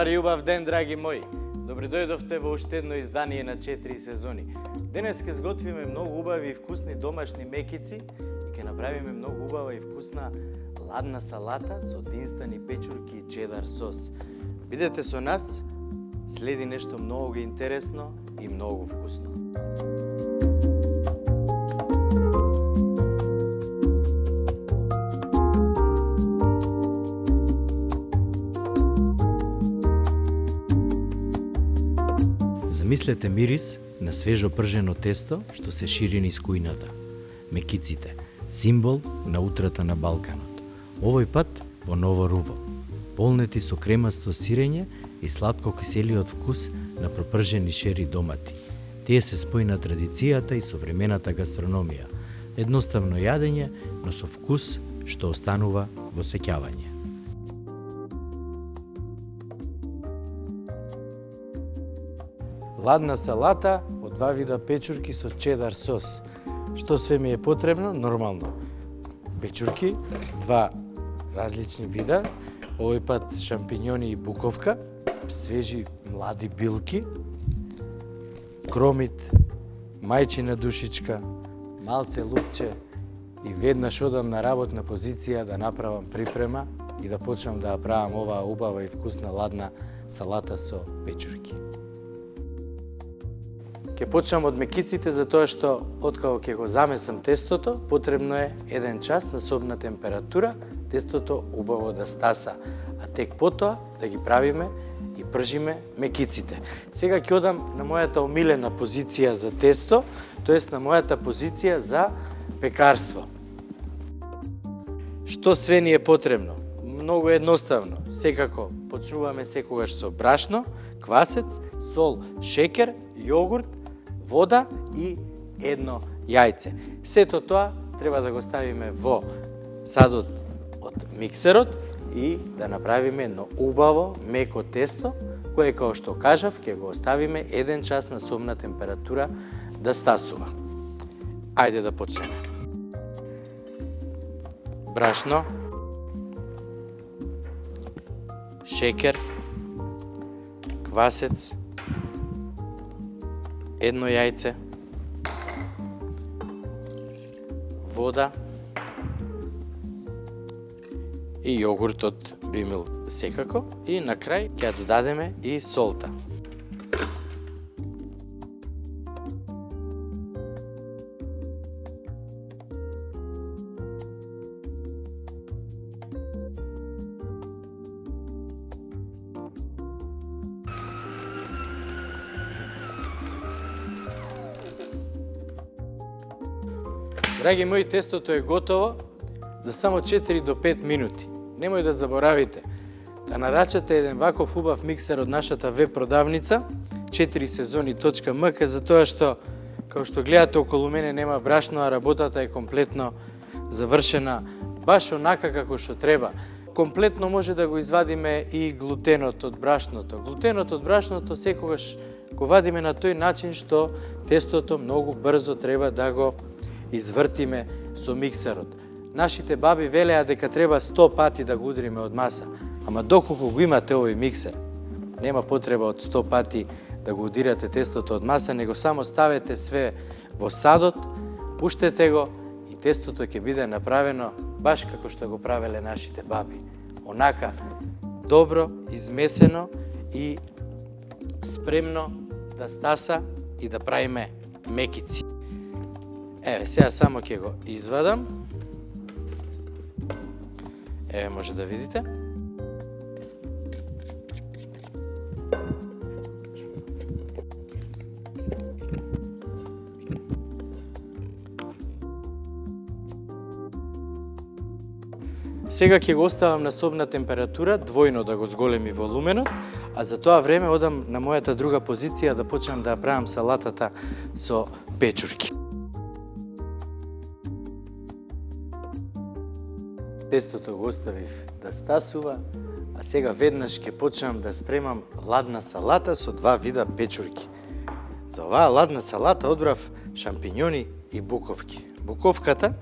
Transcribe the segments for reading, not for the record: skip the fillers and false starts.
Добар и убав ден, драги мои! Добре дојдовте во уште едно издание на 4 сезони. Денес ќе сготвиме многу убави и вкусни домашни мекици и ќе направиме многу убава и вкусна ладна салата со динстани печурки и чедар сос. Бидете со нас, следи нешто многу интересно и многу вкусно. Замислете мирис на свежо пржено тесто што се шири низ кујната. Мекиците, символ на утрата на Балканот. Овој пат во ново руво, полнети со кремасто сирење и сладко киселиот вкус на пропржени шери домати. Тие се спои на традицијата и современата гастрономија. Едноставно јадење, но со вкус што останува во сеќавање. Ладна салата од два вида печурки со чедар сос. Што све ми е потребно? Нормално. Печурки, два различни вида, овој пат шампињони и буковка, свежи млади билки, кромит, мајчина душичка, малце лупче и веднаш одам на работна позиција да направам припрема и да почнам да правам оваа убава и вкусна ладна салата со печурки. Ке почнам од мекиците затоа што откако ќе го замесам тестото, потребно е 1 час на собна температура, тестото убаво да стаса, а тек потоа да ги правиме и пржиме мекиците. Сега ќе одам на мојата омилена позиција за тесто, тоест на мојата позиција за пекарство. Што све ни е потребно? Многу едноставно. Секако почнуваме секогаш со брашно, квасец, сол, шекер, јогурт, вода и едно јајце. Сето тоа треба да го ставиме во садот од миксерот и да направиме едно убаво, меко тесто, кое, како што кажав, ќе го оставиме 1 час на собна температура да стасува. Ајде да почнеме. Брашно, шекер, квасец, едно јајце, вода и јогуртот бимил секако и на крај ќе ја додадеме и солта. Драги мои, тестото е готово за само 4 до 5 минути. Немој да заборавите да нарачате еден ваков убав миксер од нашата веб продавница 4сезони.mk, затоа што, како што гледате околу мене, нема брашно, а работата е комплетно завршена баш онака како што треба. Комплетно може да го извадиме и глутенот од брашното. Глутенот од брашното секогаш го вадиме на тој начин што тестото многу брзо треба да го извртиме со миксерот. Нашите баби велеа дека треба 100 пати да го удриме од маса, ама доколку го имате овој миксер, нема потреба од 100 пати да го удирате тестото од маса, него само ставете све во садот, пуштете го и тестото ќе биде направено баш како што го правеле нашите баби. Онака добро, измесено и спремно да стаса и да правиме мекици. Еве, сега само ќе го извадам. Еве, може да видите. Сега ќе го оставам на собна температура, двојно да го зголеми волуменот, а за тоа време одам на мојата друга позиција да почнам да правам салатата со печурки. Тестото го оставив да стасува, а сега веднаш ќе почнам да спремам ладна салата со два вида печурки. За оваа ладна салата одбрав шампињони и буковки. Буковката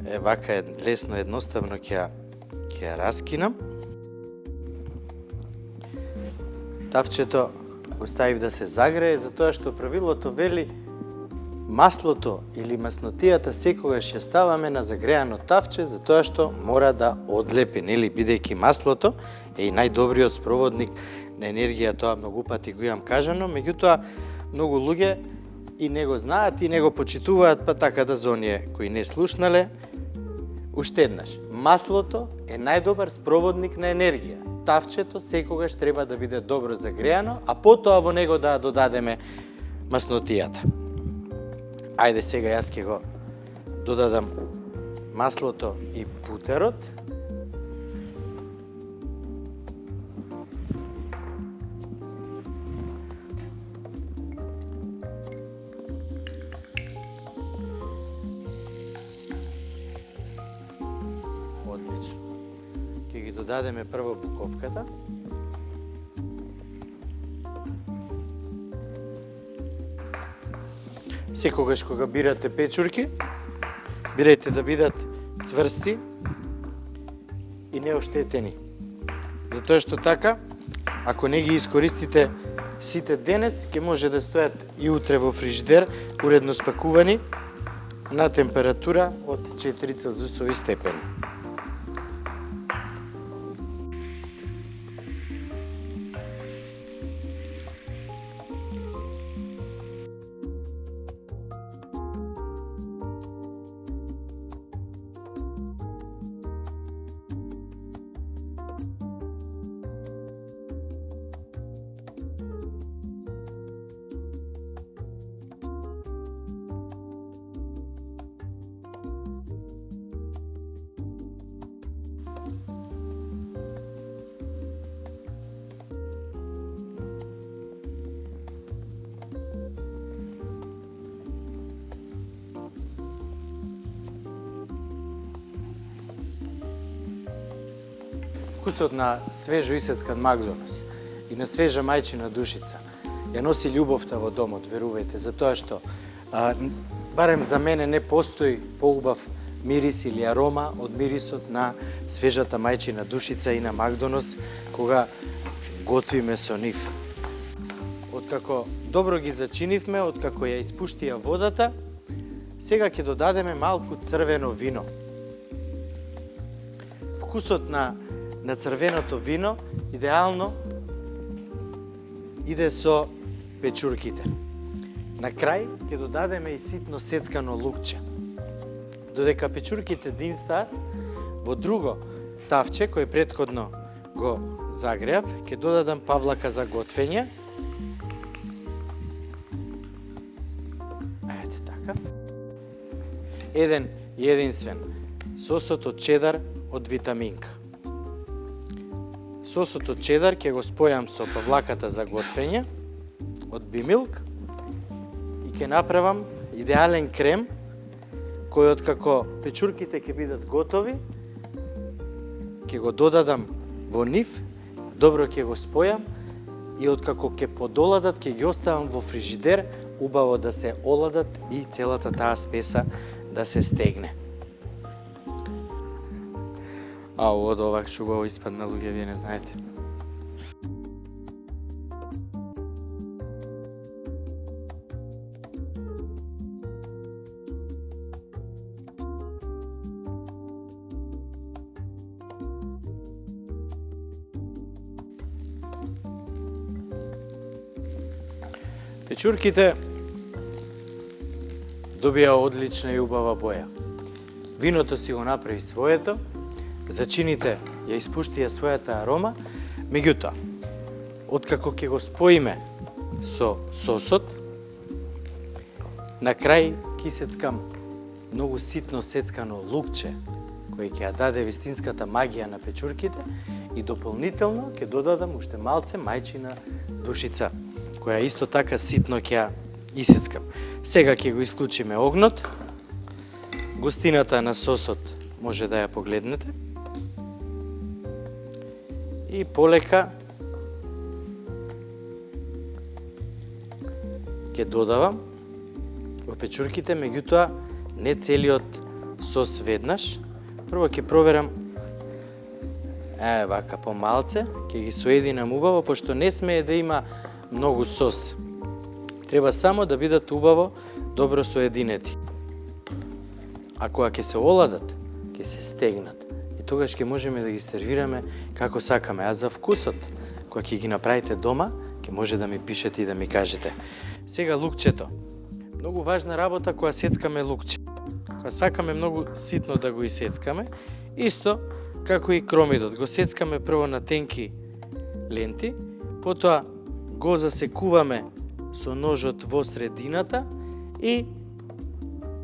е вака лесно, едноставно ќе ја раскинам. Тавчето го ставив да се загрее, затоа што правилото вели маслото или маснотијата секогаш ја ставаме на загреано тавче, затоа што мора да одлепи, нели, бидејќи маслото е и најдобриот спроводник на енергија, тоа многу пати го имам кажано, меѓутоа многу луѓе и не го знаат и не го почитуваат, па така да за оние кои не слушнале, уште еднаш, маслото е најдобар спроводник на енергија. Тавчето секогаш треба да биде добро загреано, а потоа во него да додадеме маснотијата. Ајде сега јас ќе го додадам маслото и бутерот. Одлично. Ќе ги додадеме прво буковката. Секогаш кога бирате печурки, бирајте да бидат цврсти и неоштетени. Затоа што така, ако не ги искористите сите денес, ќе може да стојат и утре во фрижидер, уредно спакувани на температура од 4 целзиусови степени. Вкусот на свежо исецкан макдонос и на свежа мајчина душица ја носи љубовта во домот, верувајте, затоа што барем за мене не постои поубав мирис или арома од мирисот на свежата мајчина душица и на макдонос кога готвиме со нив. Откако добро ги зачинивме, откако ја испуштија водата, сега ќе додадеме малку црвено вино. Вкусот на црвеното вино идеално иде со печурките. На крај ќе додадеме и ситно сецкано лукче. Додека печурките динстаат, во друго тавче кој претходно го загреав, ќе додадам павлака за готвење. Ете така. Еден и единствен сосот од чедар од витаминка. Сосот од чедар ќе го спојам со павлаката за готвење од Бимилк и ќе направам идеален крем кој откако печурките ќе бидат готови, ќе го додадам во нив, добро ќе го спојам и откако ќе подоладат ќе ги оставам во фрижидер, убаво да се оладат и целата таа спеса да се стегне. Ау, од овак шубаво испадна, луѓе, вие не знаете. Печурките добија одлична и убава боја. Виното си го направи своето, зачините ја испуштија својата арома, меѓутоа, откако ќе го споиме со сосот, на крај ќе сецкам многу ситно сецкано лукче, кој ќе ја даде вистинската магија на печурките и дополнително ќе додадам уште малце мајчина душица, која исто така ситно ќе ја исецкам. Сега ќе го исклучиме огнот. Густината на сосот може да ја погледнете. И полека ќе додавам во печурките, меѓутоа не целиот сос веднаш. Прво ќе проверам вака помалце, ќе ги соединам убаво, пошто не смее да има многу сос. Треба само да бидат убаво добро соединети. А кога ќе се оладат, ќе се стегнат. И тогаш ќе можеме да ги сервираме како сакаме. А за вкусот, кога ќе ги направите дома, ќе може да ми пишете и да ми кажете. Сега лукчето. Многу важна работа кога сецкаме лукче. Кога сакаме многу ситно да го исецкаме, исто како и кромидот. Го сецкаме прво на тенки ленти, потоа го засекуваме со ножот во средината и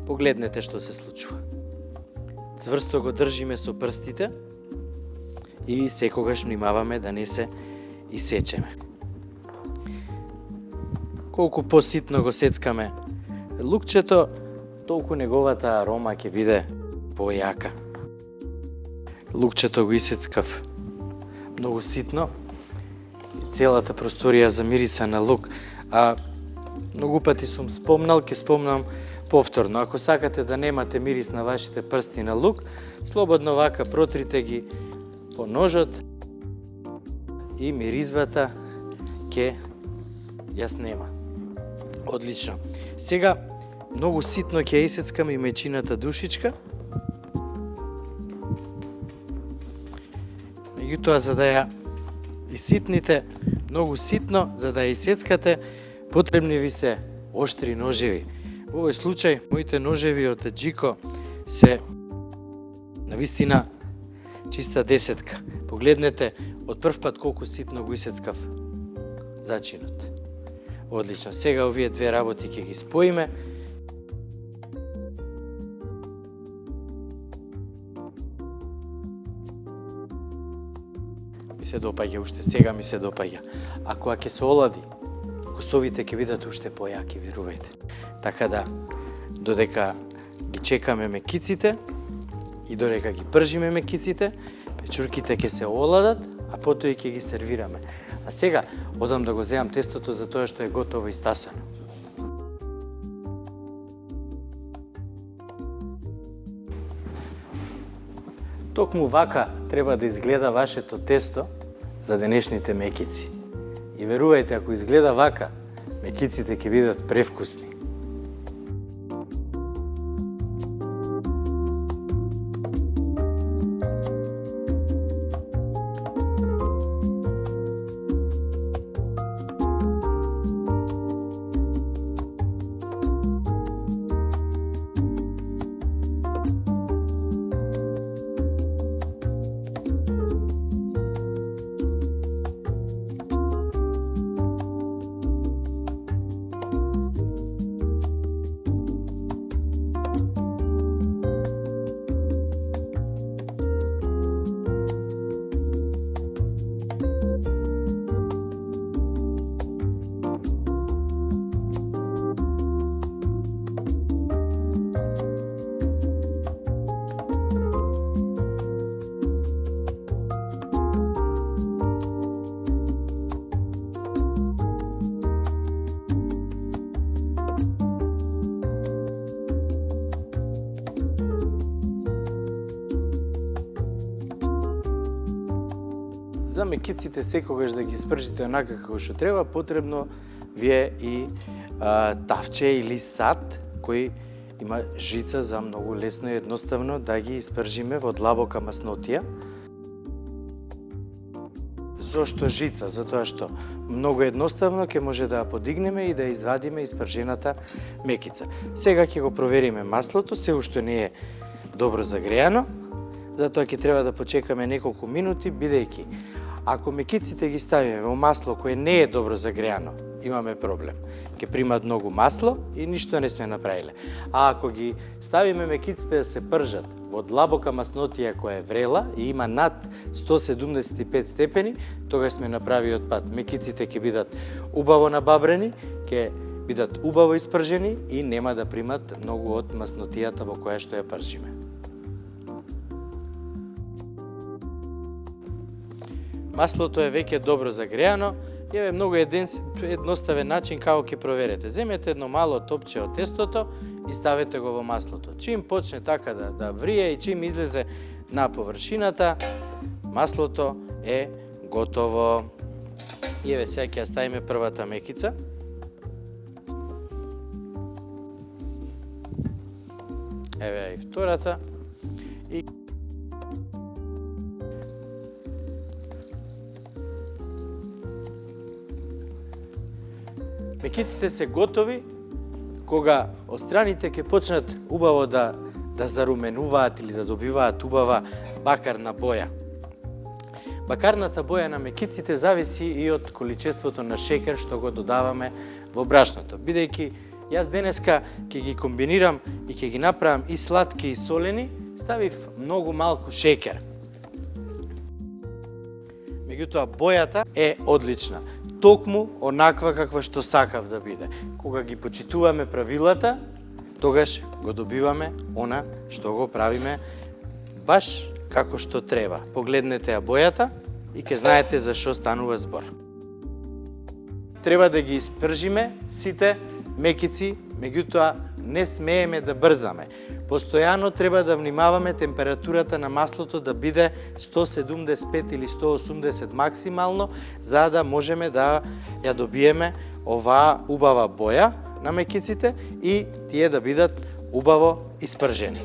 погледнете што се случува. Цврсто го држиме со прстите и секогаш внимаваме да не се исечеме. Колку поситно го сецкаме лукчето, толку неговата арома ќе биде појака. Лукчето го исецкав многу ситно и целата просторија замириса на лук. А многу пати сум спомнал, ќе спомнам повторно. Ако сакате да немате мирис на вашите прсти на лук, слободно вака протрите ги по ножот и миризвата ќе ја снема. Одлично. Сега многу ситно ќе исецкам и мечината душичка. Меѓутоа, за да ја иситните многу ситно, за да ја исецкате, потребни ви се оштри ножеви. Во овој случај, моите ножеви од Джико се навистина чиста десетка. Погледнете од прв пат колку ситно го исецкав зачинот. Одлично. Сега овие две работи ќе ги споиме. Ми се допаѓа, уште сега ми се допаѓа. А кога ќе се олади, косовите ќе бидат уште појаки, верувајте. Така да, додека ги чекаме мекиците и додека ги пржиме мекиците, печурките ќе се оладат, а потоа и ќе ги сервираме. А сега, одам да го земам тестото за тоа што е готово и стасано. Токму вака треба да изгледа вашето тесто за денешните мекици. И верувајте, ако изгледа вака, мекиците ќе бидат превкусни. За мекиците секогаш да ги спржите онака како што треба, потребно ви е и тавче или сад кој има жица за многу лесно и едноставно да ги испржиме во длабока маснотија. Зошто жица? Затоа што многу едноставно ќе може да ја подигнеме и да извадиме испржената мекица. Сега ќе го провериме маслото, се уште не е добро загреано, затоа ќе треба да почекаме неколку минути, бидејќи ако мекиците ги ставиме во масло кое не е добро загреано, имаме проблем. Ќе примат многу масло и ништо не сме направиле. А ако ги ставиме мекиците да се пржат во длабока маснотија која е врела и има над 175 степени, тогаш сме на правиот пат. Мекиците ќе бидат убаво набабрени, ќе бидат убаво испржени и нема да примат многу од маснотијата во која што ја пржиме. Маслото е веќе добро загреано и е многу едноставен начин како ќе проверете. Земете едно мало топче од тестото и ставете го во маслото. Чим почне така да врие и чим излезе на површината, маслото е готово. И еве сега ќе ја ставиме првата мекица. Еве и втората. И мекиците се готови кога отстраните ќе почнат убаво да заруменуваат или да добиваат убава бакарна боја. Бакарната боја на мекиците зависи и од количеството на шекер што го додаваме во брашното. Бидејќи јас денеска ќе ги комбинирам и ќе ги направам и сладки и солени, ставив многу малку шекер. Меѓутоа бојата е одлична, токму онаква каква што сакав да биде. Кога ги почитуваме правилата, тогаш го добиваме она што го правиме баш како што треба. Погледнете ја бојата и ќе знаете за што станува збор. Треба да ги испржиме сите мекици, меѓутоа не смееме да брзаме. Постојано треба да внимаваме температурата на маслото да биде 175 или 180 максимално, за да можеме да ја добиеме оваа убава боја на мекиците и тие да бидат убаво испржени.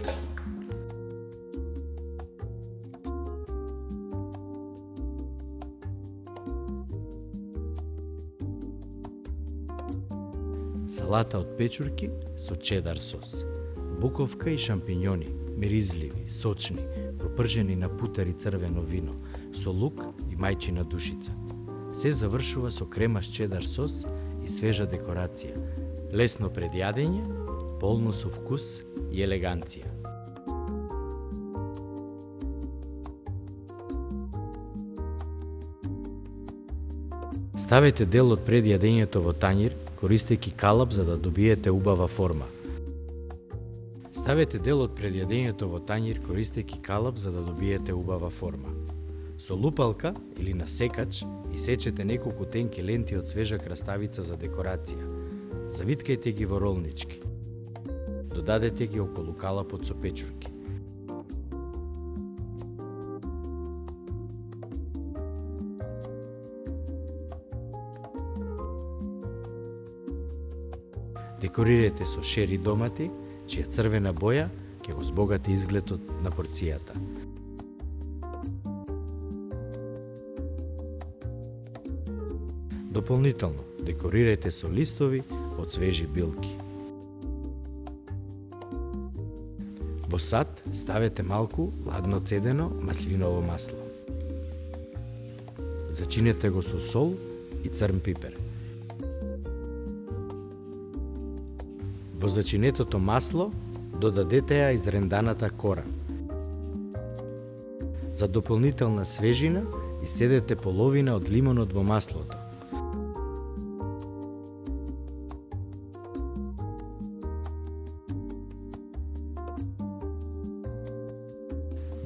Салата од печурки со чедар сос, буковка и шампиньони, миризливи, сочни, пропржени на путари црвено вино, со лук и мајчина душица. Се завршува со крема с чедар сос и свежа декорација. Лесно пред јадење, полно со вкус и елеганција. Ставете дел од пред јадењето во тањир, користејќи калап за да добиете убава форма. Ставете дел од пред јадењето во тањир, користејќи калап за да добиете убава форма. Со лупалка или на секач исечете неколку тенки ленти од свежа краставица за декорација. Завиткајте ги во ролнички. Додадете ги околу калапот со печурки. Декорирайте со шери домати, чија црвена боја ќе го збогати изгледот на порцијата. Дополнително, декорирајте со листови од свежи билки. Во сад ставете малку ладно цедено маслиново масло. Зачинете го со сол и црн пипер. Во зачинетото масло додадете ја изренданата кора. За дополнителна свежина исцедете половина од лимонот во маслото.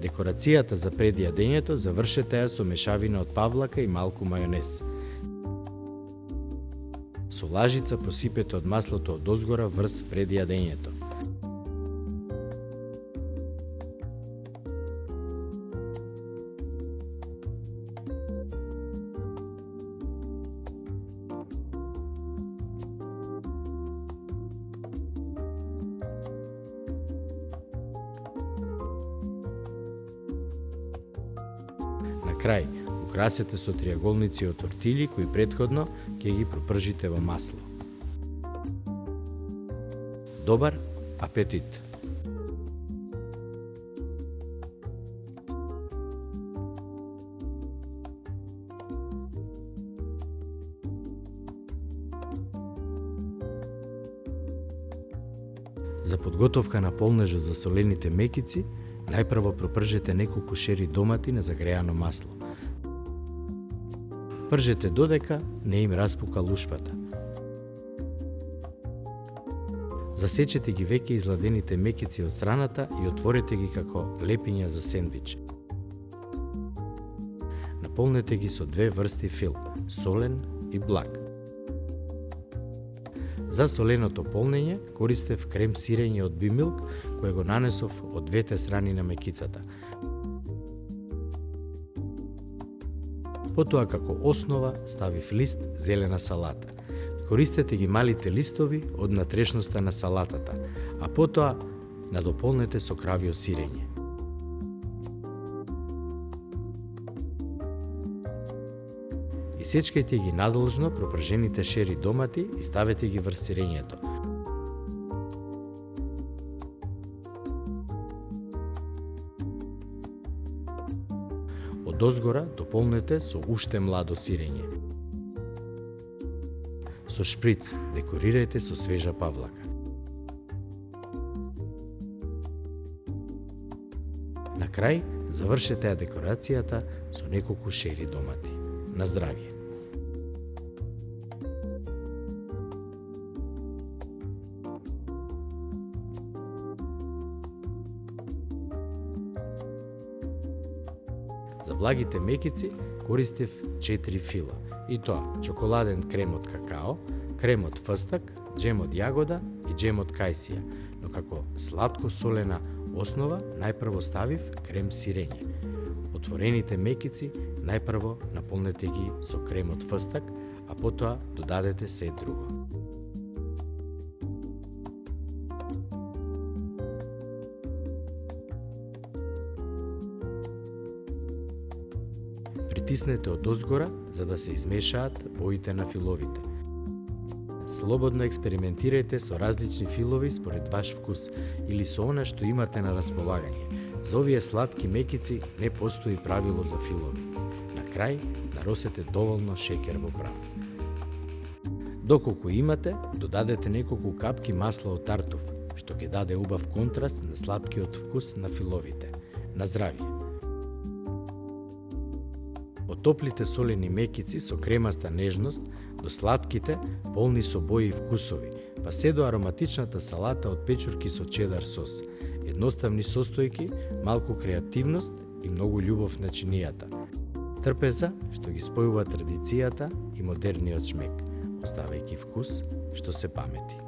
Декорацијата за пред јадењето завршете ја со мешавина од павлака и малку мајонез. Со лажица посипете од маслото од озгора врз пред јадењето. На крај, украсете со триаголници од тортили кои претходно ќе ги пропржите во масло. Добар апетит! За подготовка на полнежа за солените мекици, најпрво пропржете неколку шери домати на загреано масло. Пржете додека не им распука лушпата. Засечете ги веќе изладените мекици од страната и отворете ги како лепиња за сендвич. Наполнете ги со две врсти фил, солен и благ. За соленото полнење користев крем сирење од Бимилк, кој го нанесов од двете страни на мекицата. Потоа како основа ставив лист зелена салата. Користете ги малите листови од натрешноста на салатата, а потоа надополнете со кравио сирење. Исечкајте ги надолжно пропржените шери домати и ставете ги врз сирењето. Одозгора дополнете со уште младо сирење. Со шприц декорирајте со свежа павлака. На крај завршете ја декорацијата со неколку шери домати. На здравје! За благите мекици користив 4 фила, и тоа чоколаден крем од какао, крем од фстак, џем од јагода и џем од кајсија, но како сладко-солена основа најпрво ставив крем сирење. Отворените мекици најпрво наполнете ги со крем од фстак, а потоа додадете се друго. Притиснете одозгора за да се измешаат боите на филовите. Слободно експериментирајте со различни филови според ваш вкус или со она што имате на располагање. За овие сладки мекици не постои правило за филови. На крај наросете доволно шеќер во прав. Доколку имате, додадете неколку капки масло од тартуф, што ќе даде убав контраст на сладкиот вкус на филовите. На здравје! Од топлите солени мекици со кремаста нежност до сладките, полни со бои и вкусови, па се до ароматичната салата од печурки со чедар сос. Едноставни состојки, малку креативност и многу љубов на чинијата. Трпеза што ги спојува традицијата и модерниот шмек, оставајќи вкус што се памети.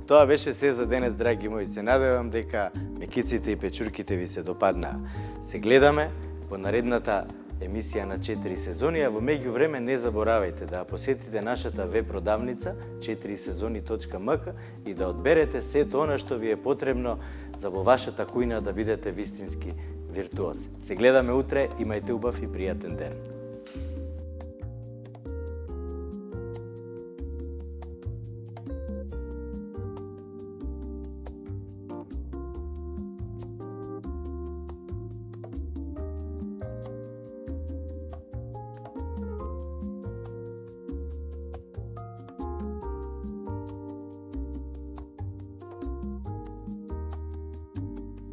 Тоа беше се за денес, драги мои. Се надевам дека мекиците и печурките ви се допаднаа. Се гледаме во наредната емисија на 4 сезони, а во меѓувреме не заборавајте да посетите нашата веб-продавница 4сезони.mk и да одберете сето она што ви е потребно за во вашата кујна да бидете вистински виртуоз. Се гледаме утре, имајте убав и пријатен ден.